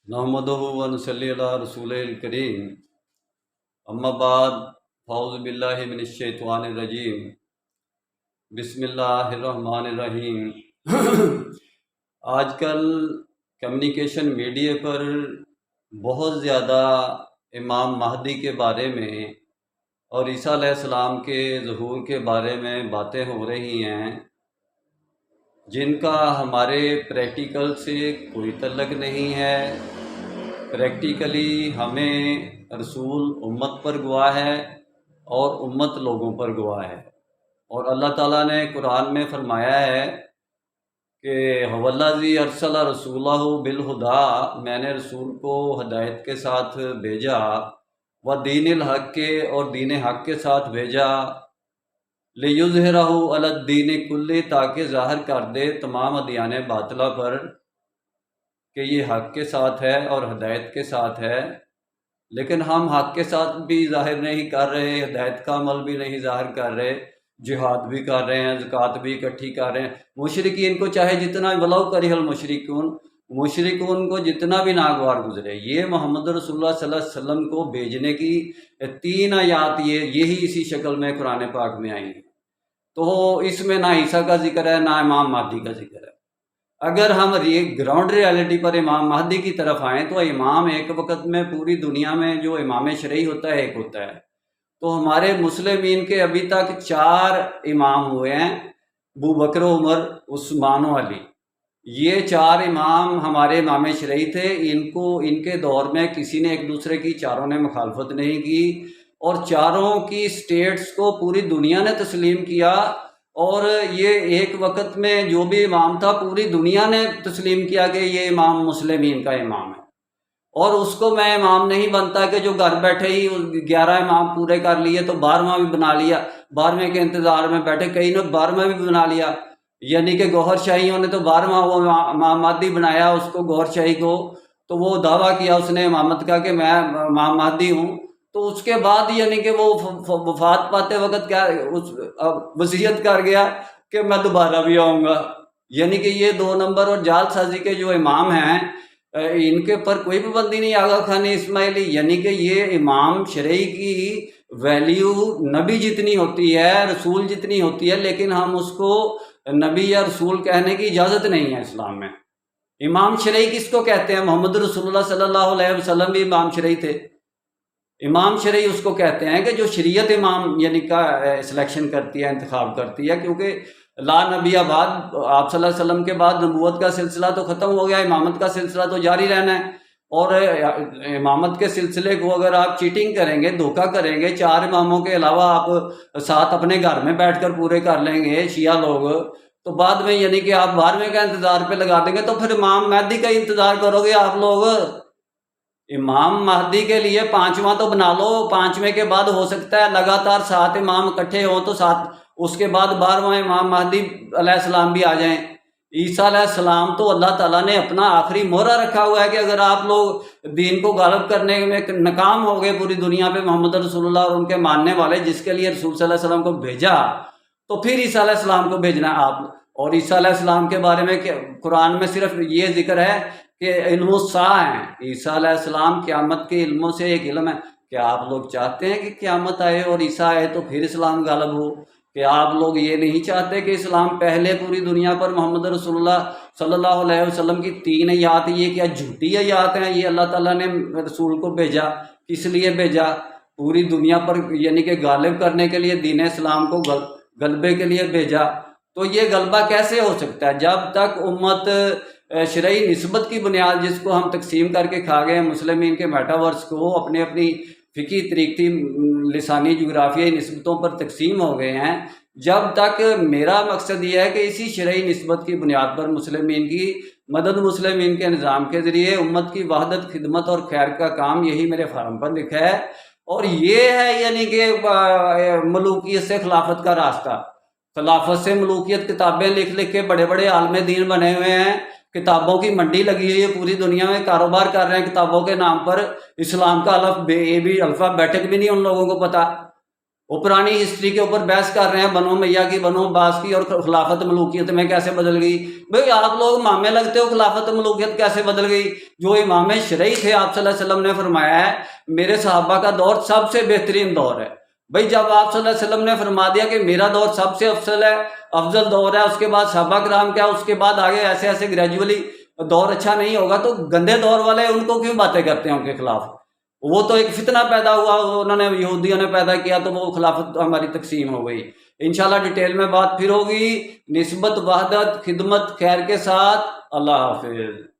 नहमदुहु व नसल्ली अला रसूलिल करीम अम्मा बाद फ़ाउज़ु बिल्लाहि मिनश शैतानिर रजीम बिस्मिल्लाहिर रहमानिर रहीम। आजकल कम्युनिकेशन मीडिया पर बहुत ज़्यादा इमाम महदी के बारे में और ईसा अलैहिस्सलाम के ज़हूर के बारे में बातें हो रही हैं, जिनका हमारे प्रैक्टिकल से कोई तल्लुक़ नहीं है। प्रैक्टिकली हमें रसूल उम्मत पर गवाह है और उम्मत लोगों पर गवाह है। और अल्लाह ताला ने कुरान में फरमाया है कि हवल्लाज़ी अरसला रसूलहु बिलहुदा, मैंने रसूल को हदायत के साथ भेजा, व दीनिल हक़ के और दीन हक़ के साथ भेजा, लियुज़हिरहु अलद्दीन कुल्ली, ताकि ज़ाहिर कर दे तमाम अदियान बातिला पर कि ये हक़ के साथ है और हदायत के साथ है। लेकिन हम हक़ के साथ भी ज़ाहिर नहीं कर रहे, हदायत का अमल भी नहीं ज़ाहिर कर रहे, जिहाद भी कर रहे हैं, ज़कात भी इकट्ठी कर रहे हैं। मुशरिकीन को चाहे जितना वलौ करिहल मुशरिकून को जितना भी नागवार गुजरे, ये मोहम्मद रसूलुल्लाह सल्लल्लाहु अलैहि वसल्लम को भेजने की 3 आयात यही इसी शक्ल में कुरान पाक में आई हैं। तो इसमें ना ईसा का जिक्र है, ना इमाम महदी का जिक्र है। अगर हम ग्राउंड रियलिटी पर इमाम महदी की तरफ आएँ तो इमाम एक वक्त में पूरी दुनिया में जो इमाम शरई होता है एक होता है। तो हमारे मुस्लिमीन के अभी तक 4 इमाम हुए हैं, अबू बकर, उमर, उस्मान और अली। ये 4 इमाम हमारे इमाम शरई थे। इनके दौर में किसी ने एक दूसरे की, चारों ने मुखालफत नहीं की और चारों की स्टेट्स को पूरी दुनिया ने तस्लीम किया। और ये एक वक्त में जो भी इमाम था पूरी दुनिया ने तस्लीम किया कि ये इमाम मुस्लिमीन का इमाम है। और उसको मैं इमाम नहीं बनता कि जो घर बैठे ही 11 इमाम पूरे कर लिए तो 12वां भी बना लिया, 12वें के इंतज़ार में बैठे, कई ने 12वां भी बना लिया। यानी कि गौहर शाहियों ने तो 12वां वो इमाम महदी बनाया उसको, गौहर शाही को, तो वो दावा किया उसने इमामत का कि मैं इमाम महदी हूँ। तो उसके बाद यानी कि वो वफात पाते वक्त क्या वसीयत कर गया कि मैं दोबारा भी आऊँगा। यानी कि ये 2 नंबर और जालसाजी के जो इमाम हैं, इनके पर कोई पाबंदी नहीं आगा खान इस्माइली। यानी कि ये इमाम शरई की वैल्यू नबी जितनी होती है, रसूल जितनी होती है, लेकिन हम उसको नबी या रसूल कहने की इजाज़त नहीं है इस्लाम में। इमाम शरई किसको कहते हैं? मोहम्मद रसूलुल्लाह सल्लल्लाहु अलैहि वसल्लम भी इमाम शरई थे। इमाम शरई उसको कहते हैं कि जो शरीयत इमाम यानी का सिलेक्शन करती है, इंतखाब करती है, क्योंकि ला नबी बाद आप सल्लल्लाहु अलैहि वसल्लम के बाद नबूवत का सिलसिला तो ख़त्म हो गया, इमामत का सिलसिला तो जारी रहना है। और इमामत के सिलसिले को अगर आप चीटिंग करेंगे, धोखा करेंगे, 4 इमामों के अलावा आप 7 अपने घर में बैठकर पूरे कर लेंगे शिया लोग, तो बाद में यानी कि आप 12वें का इंतज़ार पे लगा देंगे, तो फिर इमाम महदी का इंतज़ार करोगे आप लोग। इमाम महदी के लिए 5वां तो बना लो, 5वें के बाद हो सकता है लगातार 7 इमाम इकट्ठे हों तो 7, उसके बाद 12वां इमाम महदी अलैहिस्सलाम भी आ जाएं। ईसा अलैहिस्सलाम तो अल्लाह ताला ने अपना आखिरी मोहरा रखा हुआ है कि अगर आप लोग दीन को गालिब करने में नाकाम हो गए पूरी दुनिया पे, मोहम्मद रसूलुल्लाह और उनके मानने वाले जिसके लिए रसूल सल्लल्लाहु अलैहि वसल्लम को भेजा, तो फिर ईसा अलैहिस्सलाम को भेजना आप। और ईसा अलैहिस्सलाम के बारे में कुरान में सिर्फ ये जिक्र है कि इल्मुस्सा है। ईसा अलैहिस्सलाम क़यामत के इल्मों से एक इल्म है। क्या आप लोग चाहते हैं कि क़यामत आए और ईसा आए तो फिर इस्लाम गालिब हो? कि आप लोग ये नहीं चाहते कि इस्लाम पहले पूरी दुनिया पर मोहम्मद रसूलुल्लाह सल्लल्लाहु अलैहि वसल्लम की 3 आयत, ये क्या झूठी आयत हैं? ये अल्लाह ताला ने रसूल को भेजा, किस लिए भेजा? पूरी दुनिया पर यानी कि गालिब करने के लिए, दीन इस्लाम को गलबे के लिए भेजा। तो ये गलबा कैसे हो सकता है जब तक उम्मत शरई निस्बत की बुनियाद, जिसको हम तकसीम करके खा गए मुस्लिमीन के मेटावर्स को, अपने अपनी फ़िकी तरीक़ती लिसानी जुग्राफियाई निस्बतों पर तकसीम हो गए हैं, जब तक मेरा मकसद ये है कि इसी शरई निस्बत की बुनियाद पर मुस्लिमीन की मदद, मुस्लिमीन के निज़ाम के ज़रिए उम्मत की वहदत, खिदमत और खैर का काम, यही मेरे फार्म पर लिखा है। और ये है यानी कि मलूकियत से खिलाफत का रास्ता। खिलाफत से मलूकियत किताबें लिख लिख के बड़े बड़े आलम दीन बने हुए हैं, किताबों की मंडी लगी हुई है, पूरी दुनिया में कारोबार कर रहे हैं किताबों के नाम पर। इस्लाम का अल्फ़ाबेट भी नहीं उन लोगों को पता। وہ پرانی ہسٹری کے اوپر بحث کر رہے ہیں، بنو امیہ کی، بنو عباس کی، اور خلافت ملوکیت میں کیسے بدل گئی۔ بھئی آپ لوگ امامے لگتے ہو، خلافت ملوکیت کیسے بدل گئی؟ جو امام شرعی تھے، آپ صلی اللہ علیہ وسلم نے فرمایا ہے میرے صحابہ کا دور سب سے بہترین دور ہے۔ بھئی جب آپ صلی اللہ علیہ وسلم نے فرما دیا کہ میرا دور سب سے افضل دور ہے، اس کے بعد صحابہ کرام کیا، اس کے بعد آگے ایسے ایسے گریجولی دور اچھا نہیں ہوگا، تو گندے دور والے ان کو کیوں باتیں کرتے ہیں ان کے خلاف؟ وہ تو ایک فتنہ پیدا ہوا، انہوں نے یہودیوں نے پیدا کیا، تو وہ خلافت ہماری تقسیم ہو گئی۔ انشاءاللہ ڈیٹیل میں بات پھر ہوگی۔ نسبت، وحدت، خدمت، خیر کے ساتھ۔ اللہ حافظ۔